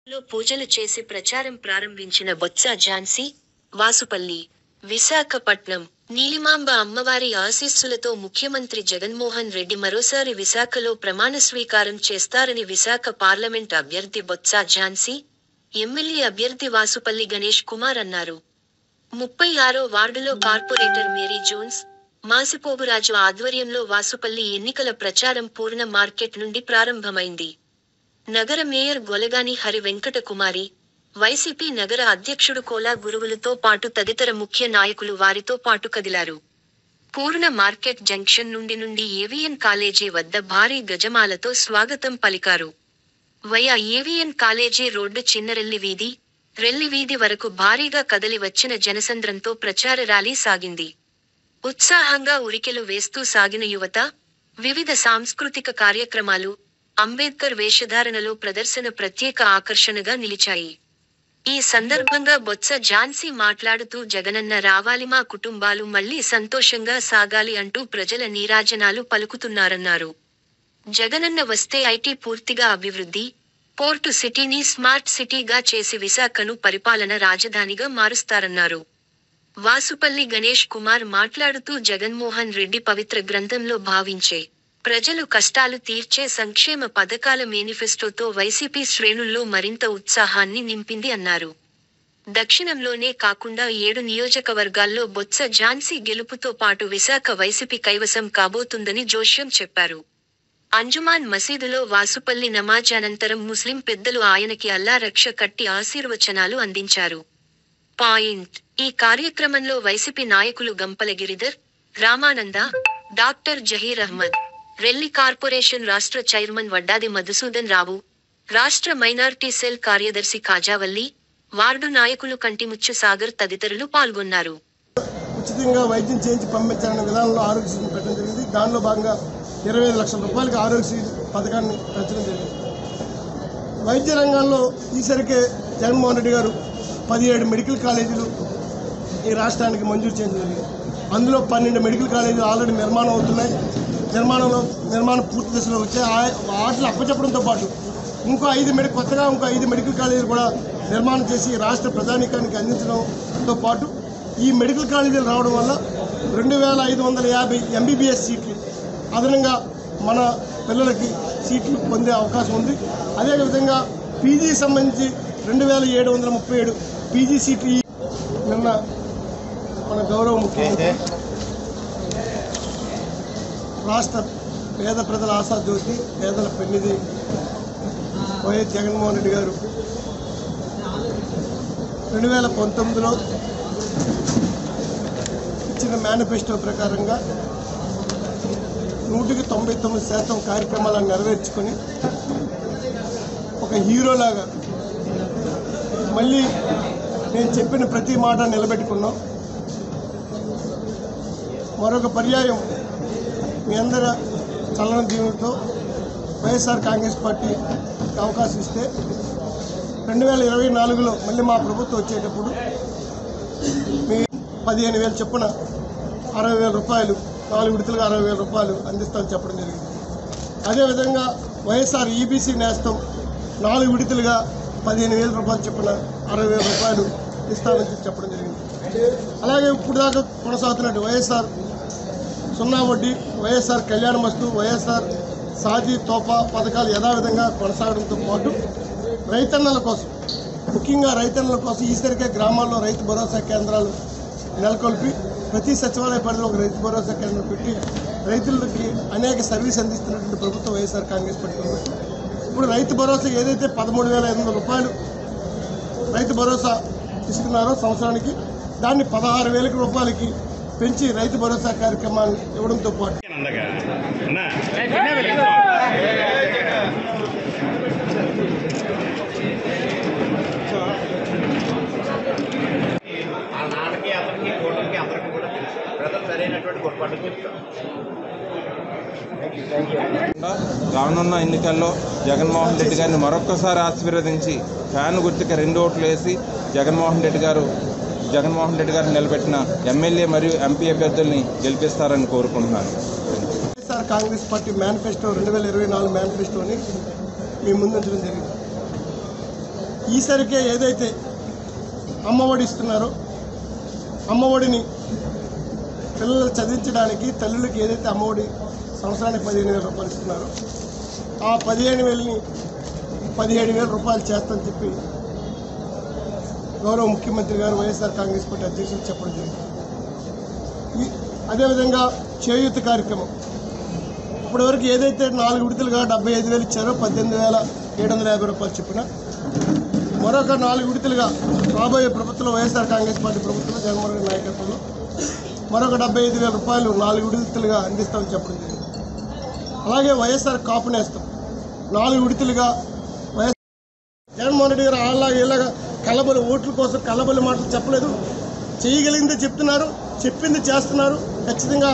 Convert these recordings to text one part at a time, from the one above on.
లో పూజలు చేసి ప్రచారం ప్రారంభించిన బొత్స ఝాన్సీ, వాసుపల్లి, విశాఖపట్నం. నీలిమాంబ అమ్మవారి ఆశీస్సులతో ముఖ్యమంత్రి జగన్మోహన్ రెడ్డి మరోసారి విశాఖలో ప్రమాణస్వీకారం చేస్తారని విశాఖ పార్లమెంట్ అభ్యర్థి బొత్స ఝాన్సీ, ఎమ్మెల్యే అభ్యర్థి వాసుపల్లి గణేష్ కుమార్ అన్నారు. 36వ వార్డులో కార్పొరేటర్ మేరీ జోన్స్, మాసిపోగురాజు ఆధ్వర్యంలో వాసుపల్లి ఎన్నికల ప్రచారం పూర్ణ మార్కెట్ నుండి ప్రారంభమైంది. నగర మేయర్ గొలగాని హరి వెంకట కుమారి, వైసీపీ నగర అధ్యక్షుడు కోలా గురువులతో పాటు తదితర ముఖ్య నాయకులు వారితో పాటు కదిలారు. పూర్ణ మార్కెట్ జంక్షన్ నుండి ఏవిఎన్ కాలేజీ వద్ద భారీ గజమాలతో స్వాగతం పలికారు. వయా ఏవిఎన్ కాలేజీ రోడ్డు చిన్నరెల్లి వీధి, రెల్లి వీధి వరకు భారీగా కదలి వచ్చిన జనసంద్రంతో ప్రచార ర్యాలీ సాగింది. ఉత్సాహంగా ఉరికెలు వేస్తూ సాగిన యువత, వివిధ సాంస్కృతిక కార్యక్రమాలు, అంబేద్కర్ వేషధారణలో ప్రదర్శన ప్రత్యేక ఆకర్షణగా నిలిచాయి. ఈ సందర్భంగా బొత్స ఝాన్సీ మాట్లాడుతూ జగనన్న రావాలి, మా కుటుంబాలు మళ్లీ సంతోషంగా సాగాలి అంటూ ప్రజల నీరాజనాలు పలుకుతున్నారన్నారు. జగనన్న వస్తే ఐటీ పూర్తిగా అభివృద్ధి, పోర్టు సిటీని స్మార్ట్ సిటీగా చేసి విశాఖను పరిపాలన రాజధానిగా మారుస్తారన్నారు. వాసుపల్లి గణేష్ కుమార్ మాట్లాడుతూ జగన్మోహన్ రెడ్డి పవిత్ర గ్రంథంలో భావించే ప్రజలు కష్టాలు తీర్చే సంక్షేమ పథకాల మేనిఫెస్టోతో వైసీపీ శ్రేణుల్లో మరింత ఉత్సాహాన్ని నింపింది అన్నారు. దక్షిణంలోనే కాకుండా 7 నియోజకవర్గాల్లో బొత్స ఝాన్సీ గెలుపుతో పాటు విశాఖ వైసీపీ కైవసం కాబోతుందని జోష్యం చెప్పారు. అంజుమాన్ మసీదులో వాసుపల్లి నమాజ్ అనంతరం ముస్లిం పెద్దలు ఆయనకి అల్లా రక్ష కట్టి ఆశీర్వచనాలు అందించారు. ఈ కార్యక్రమంలో వైసీపీ నాయకులు గంపల గిరిధర్, రామానంద, డాక్టర్ జహీర్ అహ్మద్, రెల్లి కార్పొరేషన్ రాష్ట్ర చైర్మన్ వడ్డాది మధుసూదన్ రావు, రాష్ట్ర మైనార్టీ సెల్ కార్యదర్శి కాజావల్లి, వార్డు నాయకులు కంటిముచ్చు సాగర్ తదితరులు పాల్గొన్నారు. ఉచితంగా వైద్యం చేయించి పంపించాలనే విధానంలో ఆరోగ్యశ్రీ పెట్టడం జరిగింది. దానిలో భాగంగా 25 లక్షల రూపాయలకి ఆరోగ్యశ్రీ పథకాన్ని పెంచడం జరిగింది. వైద్య రంగంలో ఈసరికే జగన్మోహన్ రెడ్డి గారు 17 మెడికల్ కాలేజీలు ఈ రాష్ట్రానికి మంజూరు చేయడం జరిగింది. అందులో 12 మెడికల్ కాలేజీలు ఆల్రెడీ నిర్మాణం అవుతున్నాయి. నిర్మాణం పూర్తి దశలో వచ్చాయి. వాటిని అప్పచెప్పడంతో పాటు కొత్తగా ఇంకో 5 మెడికల్ కాలేజీలు కూడా నిర్మాణం చేసి రాష్ట్ర ప్రజానీకానికి అందించడంతో పాటు ఈ మెడికల్ కాలేజీలు రావడం వల్ల 2550 ఎంబీబీఎస్ సీట్లు అదనంగా మన పిల్లలకి సీట్లు పొందే అవకాశం ఉంది. అదేవిధంగా పీజీ సంబంధించి 2737 పీజీ సీట్లు నిన్న మన గౌరవ ముఖ్యమంత్రి రాష్ట్ర పేద ప్రజల ఆశాజ్యోతి, పేదల పెన్నిధి వైఎస్ జగన్మోహన్ రెడ్డి గారు 2019లో ఇచ్చిన మేనిఫెస్టో ప్రకారంగా 99% కార్యక్రమాలను నెరవేర్చుకొని ఒక హీరోలాగా మళ్ళీ నేను చెప్పిన ప్రతి మాట నిలబెట్టుకున్నాం. మరొక పర్యాయం మీ అందరి చలన దీవులతో వైఎస్ఆర్ కాంగ్రెస్ పార్టీ అవకాశం ఇస్తే 2024లో మళ్ళీ మా ప్రభుత్వం వచ్చేటప్పుడు మీ 15,000 చొప్పున 60,000 రూపాయలు, 4 విడతలుగా 60,000 రూపాయలు అందిస్తామని చెప్పడం జరిగింది. అదేవిధంగా వైఎస్ఆర్ ఈబీసీ నేస్తం 4 విడతలుగా 15,000 రూపాయలు చొప్పున 60,000 రూపాయలు ఇస్తామని చెప్పడం జరిగింది. అలాగే ఇప్పుడు దాకా కొనసాగుతున్నట్టు వైఎస్ఆర్ 0 వడ్డీ, వైఎస్ఆర్ కళ్యాణ మస్తు, వైఎస్ఆర్ సాజీ తోపా పథకాలు యథావిధంగా కొనసాగడంతో పాటు రైతన్నల కోసం, ముఖ్యంగా రైతన్నల కోసం ఈసరికే గ్రామాల్లో రైతు భరోసా కేంద్రాలు నెలకొల్పి ప్రతి సచివాలయ పరిధిలో ఒక రైతు భరోసా కేంద్రం పెట్టి రైతులకి అనేక సర్వీస్ అందిస్తున్నటువంటి ప్రభుత్వం వైఎస్ఆర్ కాంగ్రెస్ పార్టీ ప్రభుత్వం. ఇప్పుడు రైతు భరోసా ఏదైతే 13,500 రూపాయలు రైతు భరోసా ఇస్తున్నారో సంవత్సరానికి, దాన్ని 16,000 రూపాయలకి పెంచి రైతు భరోసా కార్యక్రమాన్ని ఇవ్వడంతో పాటు రానున్న ఎన్నికల్లో జగన్మోహన్ రెడ్డి గారిని మరొక్కసారి ఆశీర్వదించి ఫ్యాన్ గుర్తుకి 2 ఓట్లు వేసి జగన్మోహన్ రెడ్డి గారు నిలబెట్టిన ఎమ్మెల్యే మరియు ఎంపీ అభ్యర్థుల్ని గెలిపిస్తారని కోరుకుంటున్నాను. వైఎస్ఆర్ కాంగ్రెస్ పార్టీ మేనిఫెస్టో 2024 మేనిఫెస్టోని మీ ముందుంచడం జరిగింది. ఈసరికే ఏదైతే అమ్మఒడి ఇస్తున్నారో అమ్మఒడిని పిల్లలు చదివించడానికి తల్లులకి ఏదైతే అమ్మఒడి సంవత్సరానికి 15,000 రూపాయలు ఇస్తున్నారో ఆ 15,000ని 17,000 రూపాయలు చేస్తామని చెప్పి గౌరవ ముఖ్యమంత్రి గారు వైఎస్ఆర్ కాంగ్రెస్ పార్టీ అధ్యక్షులు చెప్పడం జరిగింది. అదేవిధంగా చేయూత కార్యక్రమం ఇప్పటివరకు ఏదైతే 4 విడతలుగా 75,000 ఇచ్చారో 18,750 రూపాయలు చెప్పిన మరొక 4 విడతలుగా రాబోయే ప్రభుత్వంలో వైఎస్ఆర్ కాంగ్రెస్ పార్టీ ప్రభుత్వంలో జగన్మోహన్ రెడ్డి నాయకత్వంలో మరొక 75,000 రూపాయలు 4 విడతలుగా అందిస్తామని చెప్పడం జరిగింది. అలాగే వైఎస్ఆర్ కాపు నేస్తం 4 విడతలుగా వైఎస్ఆర్ జగన్మోహన్ రెడ్డి గారు అలాగే ఇలాగా కలబలి ఓట్ల కోసం కలబలి మాటలు చెప్పలేదు. చేయగలిగిందే చెప్తున్నారు, చెప్పింది చేస్తున్నారు. ఖచ్చితంగా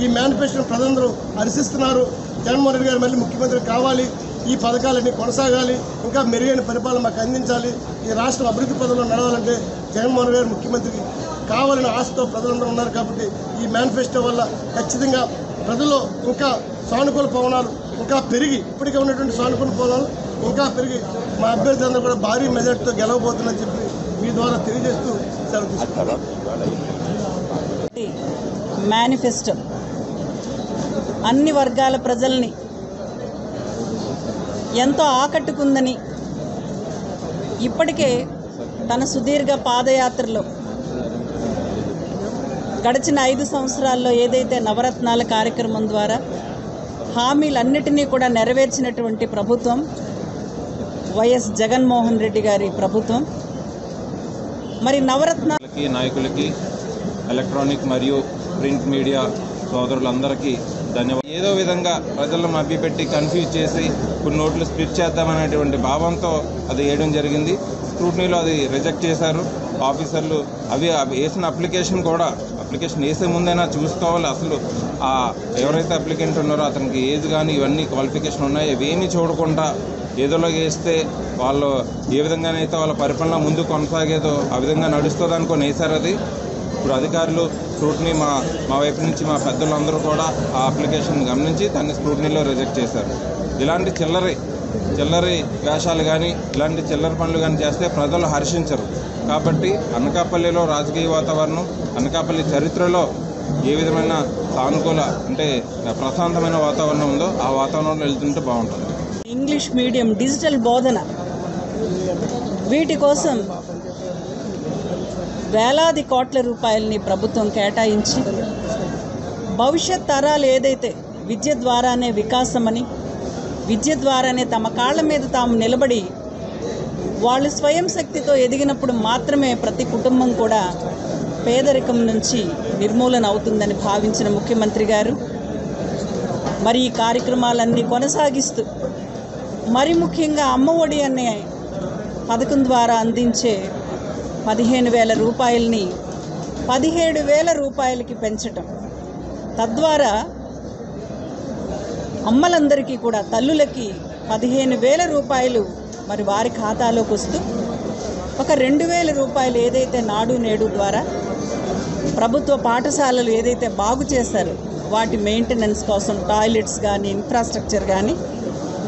ఈ మేనిఫెస్టోని ప్రజలందరూ హర్షిస్తున్నారు. జగన్మోహన్ రెడ్డి గారు మళ్ళీ ముఖ్యమంత్రి కావాలి, ఈ పథకాలన్నీ కొనసాగాలి, ఇంకా మెరుగైన పరిపాలన మాకు అందించాలి, ఈ రాష్ట్రం అభివృద్ధి పదంలో నడవాలంటే జగన్మోహన్ రెడ్డి గారు ముఖ్యమంత్రికి కావాలని ఆశతో ప్రజలందరూ ఉన్నారు. కాబట్టి ఈ మేనిఫెస్టో వల్ల ఖచ్చితంగా ప్రజల్లో ఇంకా సానుకూల పవనాలు ఇంకా పెరిగి ఇప్పటికే ఉన్నటువంటి సానుకూల పవనాలు ఇంకా పెరిగి మా అభ్యర్థి అందరూ కూడా భారీ మెజార్టీతో గెలవబోతుందని చెప్పి మీ ద్వారా తెలియజేస్తూ సెలవు తీసుకుంటారు. మేనిఫెస్టో అన్ని వర్గాల ప్రజల్ని ఎంతో ఆకట్టుకుందని ఇప్పటికే తన సుదీర్ఘ పాదయాత్రలో గడిచిన 5 సంవత్సరాల్లో ఏదైతే నవరత్నాల కార్యక్రమం ద్వారా హామీలన్నిటినీ కూడా నెరవేర్చినటువంటి ప్రభుత్వం వైఎస్ జగన్మోహన్ రెడ్డి గారి ప్రభుత్వం. మరి నవరత్నాలకి నాయకులకి ఎలక్ట్రానిక్ మరియు ప్రింట్ మీడియా సోదరులందరికీ ధన్యవాదాలు. ఏదో విధంగా ప్రజలను మభ్యపెట్టి కన్ఫ్యూజ్ చేసి కొన్ని నోట్లు స్ప్లిట్ చేద్దామనేటువంటి భావంతో అది వేయడం జరిగింది. స్క్రూటనీలో అది రిజెక్ట్ చేశారు ఆఫీసర్లు. అవి వేసిన అప్లికేషన్ వేసే ముందైనా చూసుకోవాలి. అసలు ఎవరైతే అప్లికెంట్ ఉన్నారో అతనికి ఏజ్ కానీ ఇవన్నీ క్వాలిఫికేషన్ ఉన్నాయి ఇవేమీ చూడకుండా ఏదోలో వేస్తే వాళ్ళు ఏ విధంగానైతే వాళ్ళ పరిపాలన ముందు కొనసాగేదో ఆ విధంగా నడుస్తుంది అనుకొని వేశారు. అది ఇప్పుడు అధికారులు స్క్రూటనీ మా వైపు నుంచి మా పెద్దలందరూ కూడా ఆ అప్లికేషన్ గమనించి దాన్ని స్క్రూటనీలో రిజెక్ట్ చేశారు. ఇలాంటి చిల్లరి వేషాలు కానీ ఇలాంటి చిల్లర పనులు కానీ చేస్తే ప్రజలు హర్షించరు. కాబట్టి అనకాపల్లిలో రాజకీయ వాతావరణం అనకాపల్లి చరిత్రలో ఏ విధమైన సానుకూల అంటే ప్రశాంతమైన వాతావరణం ఉందో ఆ వాతావరణంలో వెళ్తుంటే బాగుంటుంది. ఇంగ్లీష్ మీడియం డిజిటల్ బోధన వీటి కోసం వేలాది కోట్ల రూపాయలని ప్రభుత్వం కేటాయించి భవిష్యత్ తరాలు ఏదైతే విద్య ద్వారానే వికాసమని విద్య ద్వారానే తమ కాళ్ళ మీద తాము నిలబడి వాళ్ళు స్వయం శక్తితో ఎదిగినప్పుడు మాత్రమే ప్రతి కుటుంబం కూడా పేదరికం నుంచి నిర్మూలన అవుతుందని భావించిన ముఖ్యమంత్రి గారు మరి ఈ కార్యక్రమాలన్నీ కొనసాగిస్తూ మరి ముఖ్యంగా అమ్మఒడి అనే పథకం ద్వారా అందించే 15,000 రూపాయలని 17,000 రూపాయలకి పెంచటం, తద్వారా అమ్మలందరికీ కూడా తల్లులకి 15,000 రూపాయలు మరి వారి ఖాతాలోకి వస్తూ ఒక 2,000 రూపాయలు ఏదైతే నాడు నేడు ద్వారా ప్రభుత్వ పాఠశాలలు ఏదైతే బాగు చేశారో వాటి మెయింటెనెన్స్ కోసం టాయిలెట్స్ కానీ ఇన్ఫ్రాస్ట్రక్చర్ కానీ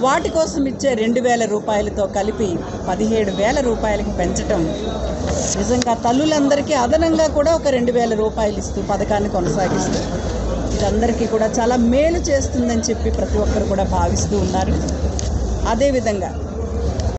వాటి కోసం ఇచ్చే 2,000 రూపాయలతో కలిపి 17,000 రూపాయలకి పెంచటం నిజంగా తల్లులందరికీ అదనంగా కూడా ఒక 2,000 రూపాయలు ఇస్తూ పథకాన్ని కొనసాగిస్తూ ఇదందరికీ కూడా చాలా మేలు చేస్తుందని చెప్పి ప్రతి ఒక్కరు కూడా భావిస్తూ ఉన్నారు. అదేవిధంగా